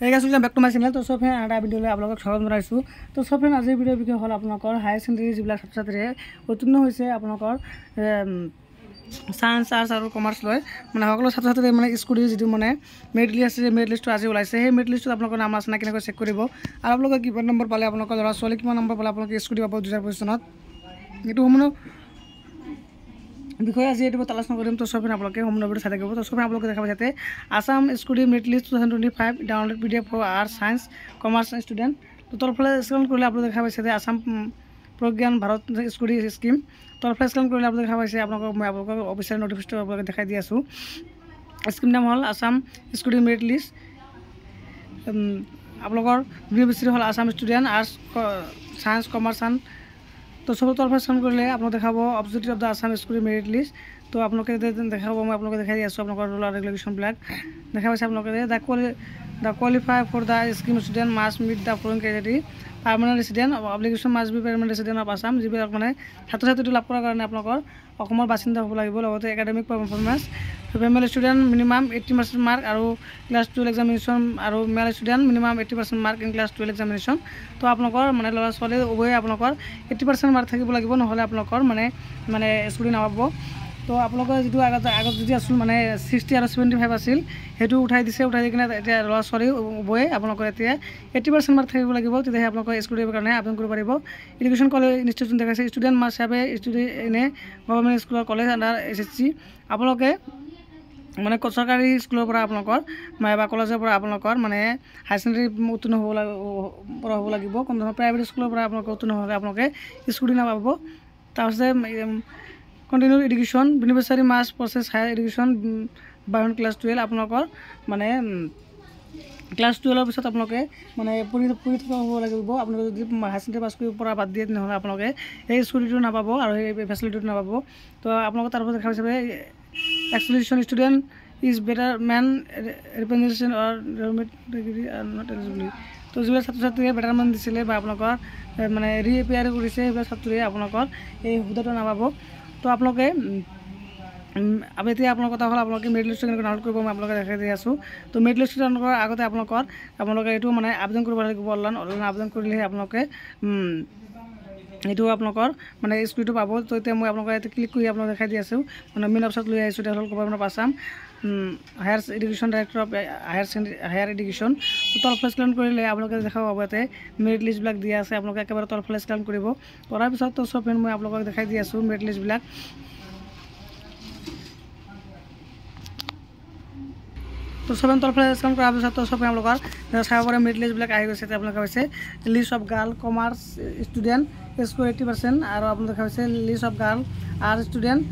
Hey guys, welcome back to my channel. तो सब friend आडा video ले आप लोगक स्वागत जनाइछु। तो सब फ्रेंड आज वीडियो विषय हल आपनकर हायर सेकेंडरी जिबिला छात्र-छात्री उत्तीर्ण होइसे आपनकर साइंस आर्ट्स और कमार्स लय माने সকলো ছাত্র-ছাত্রী মানে স্কুল যেটো মানে মেৰিট লিষ্ট আছে মেৰিট লিষ্ট আজি ওলাইছে সেই মেৰিট লিষ্টত আপোনালোকৰ নাম আছে না কেনেকৈ চেক কৰিব আৰু আপোনালোকে কিমান নম্বৰ পালে আপোনালোকৰ ল'ৰা ছোৱালী কিমান নম্বৰ পালে আপোনালোকে স্কুল পাব 2025 চনত এটো সম্পূৰ্ণ বিষয় আজি এটো আলোচনা কৰিম তো সব আপোনালোকে সম্পূৰ্ণ ভিডিও চাই থাকিব তো সব আপোনালোকে দেখাব যাতে Assam school merit list 2025 download PDF for arts science commerce student তো তৰফলে স্ক্যান কৰিলে আপোনালোকে দেখা পাইছে যে আসাম প্রজ্ঞান ভারত স্কুল স্কিম তরফে স্ক্যান করলে আপনাদের দেখা পাইছে আপনাদের অফিসিয়াল নোটিফিকেশন আপনাদের দেখাই দি আছো স্কিম নাম হল আসাম স্টুডেন্ট মেরিট লিস্ট আপনাদের ইউনিভার্সিটি হল Assam student arts science commerce and তো সব তরফে স্ক্যান করলে আপনাদের দেখাবো objective of the Assam student merit list তো আপনাদের দেখাবো মই আপনাদের দেখাই দি আছো আপনাদের রুল এন্ড রেগুলেশন ব্ল্যাক দেখা পাইছে আপনাদের the qualify for the scheme student must meet the following criteria permanent resident obligation must be permanent resident of Assam যিবিলাক মানে ছাত্ৰ-ছাত্ৰীটো লাভ কৰাৰ কাৰণে আপোনালোকৰ অসমৰ বাসিন্দা হ'ব লাগিব লগতে academic performance female student minimum 80% mark আৰু ক্লাস 12 এক্সামিনেশন আৰু male student minimum 80% mark in class 12 examination তো আপোনালোকৰ মানে ল'ৰা ছোৱালী উভয়ে আপোনালোকৰ 80% মাৰ্ক থাকিব লাগিব নহলে আপোনালোকৰ মানে স্কুল নাপাব তো আপোনালোকৰ যেটো আগত যদি আছিল মানে 60 আৰু 75 আছিল হেতু উঠাই কিনে এতিয়া ল'ৰা ছোৱালী উভয়ে আপোনালোকৰ এতিয়া 80% মাৰ্ক থাকিব লাগিব তেতিয়া আপোনালোকৰ স্কুল দিবৰ কাৰণে আবেদন কৰিব পাৰিব এডুকেশ্যন কলেজ ইনষ্টিটিউট দেখাইছে student must have a student in a government school or college under SSC আপোনালোকে মানে চৰকাৰী স্কুলৰ পৰা আপোনালোকৰ বা কলেজৰ পৰা আপোনালোকৰ মানে হাই সেকেন্ডাৰী উত্তীৰ্ণ হ'ব লাগিব কোন প্ৰাইভেট স্কুলৰ পৰা আপোনালোক উত্তীৰ্ণ হ'লে আপোনালোকে স্কুল নাপাব তাৰপিছত continue education beneficiary must process higher education beyond class 12 আপোনালোকৰ মানে ক্লাস 12 পিছত আপোনালোকে মানে পঢ়ি থকা হ'ব লাগিব আপোনালোকে যদি হাই সেকেন্ডাৰী পাছ কৰি পৰা বাদ দিয়ে নহলে আপোনালোকে এই স্কুলটো নাপাব আৰু এই ফেসিলিটিটো নাপাব তো আপোনালোকে তাৰ পৰা দেখা পাইছে exclusion student is better man representation or degree are not eligible তো যিবিলাক ছাত্ৰ-ছাত্ৰীয়ে বেটাৰমেণ্ট দিছিলে বা আপোনালোকৰ মানে ৰিএপিয়াৰ কৰিছে সেইবিলাক ছাত্ৰীয়ে আপোনালোকৰ এই সুবিধাটো নাপাব তো আপোনালোকে এতিয়া আপোনাৰ কথা হল আপোনালোকে মেৰিট লিষ্ট কেনেকৈ ডাউনলোড কৰিব মই আপোনালোকে দেখাই দি আছো তো মেৰিট লিষ্ট ডাউনলোড আগতে আপোনালোকে এইটো মানে আবেদন কৰিব লাগিব অনলাইন আবেদন কৰিলে আপোনালোকে এইটো আপোনালোকৰ মানে স্কুলটো পাব তো এতিয়া মই আপোনালোকে এটা ক্লিক কৰি আপোনালোকে দেখাই দি আছো মানে মেইন অপচন লৈ আহিছো এটা হল government of Assam higher education director of higher education তো তলফালে স্ক্যান কৰিলে আপোনালোকে দেখা পাব ইয়াতে মেৰিট লিষ্ট বিলাক দিয়া আছে আপোনালোকে একেবাৰে তলফালে স্ক্যান কৰিব কৰাৰ পিছত তো সব মই আপোনালোকক দেখাই দি আছো মেৰিট লিষ্ট বিলাক তো সবেন তৰফে স্ক্যান কৰাৰ পিছত তো সব আপোনালোকৰ চাব পাৰে মেৰিট লিষ্ট বিলাক আহি গৈছে আপোনালোকে পাইছে list of girl commerce student score 80% আৰু আপোনালোকে পাইছে list of girl arts student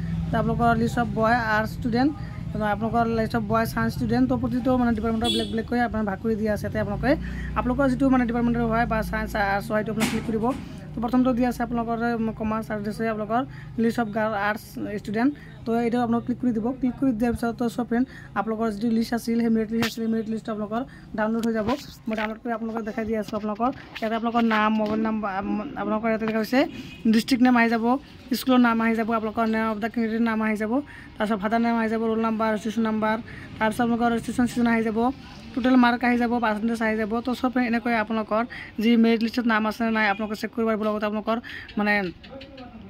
আপোনালোকৰ list of boy arts student আপোনালোকৰ list of boy science student তো প্ৰতিটো মানে ডিপাৰ্টমেণ্টৰ ব্লেক কৰি আপোনাৰ ভাগ কৰি দিয়া আছে তাতে আপোনালোকৰ যেটো মানে ডিপাৰ্টমেণ্টৰ হয় বা সায়েন্স আৰ্টস হয়টো আপোনালোকে ক্লিক কৰিব তো প্ৰথমটো দিয়া আছে আপোনালোকৰ কমাৰ্স আৰু দিছে আপোনালোকৰ list of girl arts student তো এটা আপোনালোক ক্লিক কৰি দিব ক্লিক কৰি দিয়াৰ পিছত তো সব ফ্ৰেন্ড আপোনালোকৰ যেটো লিষ্ট আছিল সেই মেৰিট লিষ্ট আপোনালোকৰ ডাউনলোড হৈ যাব মই ডাউনলোড কৰি আপোনালোকক দেখাই দি আছো আপোনালোকৰ ইয়াতে আপোনালোকৰ নাম মোবাইল নম্বৰ আপোনালোকৰ ইয়াতে দেখা হৈছে ডিস্ট্ৰিক্ট নাম আহি যাব স্কুলৰ নাম আহি যাব আপোনালোকৰ নেম অফ দা ক্যান্ডিডেট নাম আহি যাব তাৰপিছত ফাদাৰ নাম আহি যাব ৰোল নম্বৰ ৰেজিষ্ট্ৰেচন নম্বৰ তাৰপিছত আপোনালোকৰ ৰেজিষ্ট্ৰেচন সিজন আহি যাব টোটাল মাৰ্ক আহি যাব পাৰ্চেন্টেজ আহি যাব তো সব এনেকৈ আপোনালোকৰ যি মেৰিট লিষ্টত নাম আছে নাই আপোনালোকে চেক কৰিব পাৰিব লগতে আপোনালোকৰ মানে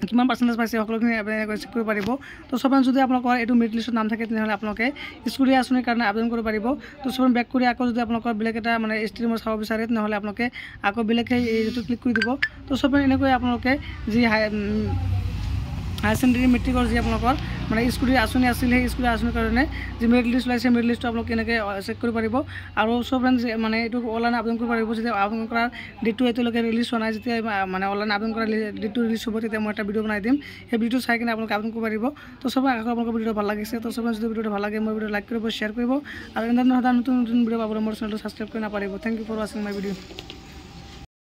কিমান পাৰ্চেন্টেজ পাইছে সকলোখিনি আপোনালোকে চেক কৰিব পাৰিব তো সব যদি আপোনালোকৰ এটো মেৰিট লিষ্টত নাম থাকে তেনেহলে আপোনালোকে স্কুলীয়া আঁচনিৰ কাৰণে আবেদন কৰিব পাৰিব তো সব বেক কৰি আকৌ যদি আপোনালোকৰ বেলেগ এটা মানে ষ্ট্ৰীমৰ চাব বিচাৰে তেনেহলে আপোনালোকে আকৌ বেলেগ এইটো ক্লিক কৰি দিব তো সব এনেকৈ আপোনালোকে যি হাই সেকেন্ডাৰী মেট্ৰিকৰ যি আপোনালোকৰ মানে স্কুলীয়া আঁচনি আছিল সেই স্কুলীয়া আঁচনিৰ কাৰণে যি মেৰিট লিষ্ট ওলাইছে মেৰিট লিষ্টটো আপোনালোকে কেনেকৈ চেক কৰিব পাৰিব আৰু সব মানে এইটো অনলাইন আবেদন কৰিব পাৰিব যেতিয়া আবেদন কৰাৰ ডেটটো এতিয়ালৈকে ৰিলিজ হোৱা নাই যেতিয়া মানে অনলাইন আবেদন কৰাৰ ডেটটো ৰিলিজ হ'ব তেতিয়া মই এটা ভিডিঅ' বনাই দিম সেই ভিডিঅ'টো চাই কিনে আপোনালোকে আবেদন কৰিব পাৰিব তো সব আপোনালোকৰ ভিডিঅ'টো ভাল লাগিছে তো সব যদি ভিডিঅ'টো ভাল লাগে মই ভিডিঅ' লাইক কৰিব শ্বেয়াৰ কৰিব আৰু এনেধৰণৰ নতুন ভিডিঅ' পাবলৈ মোৰ চেনেলটো সাবস্ক্ৰাইব কৰি নাপাৰিব থ্যাংক ইউ ফৰ ৱাচিং মাই ভিডিঅ'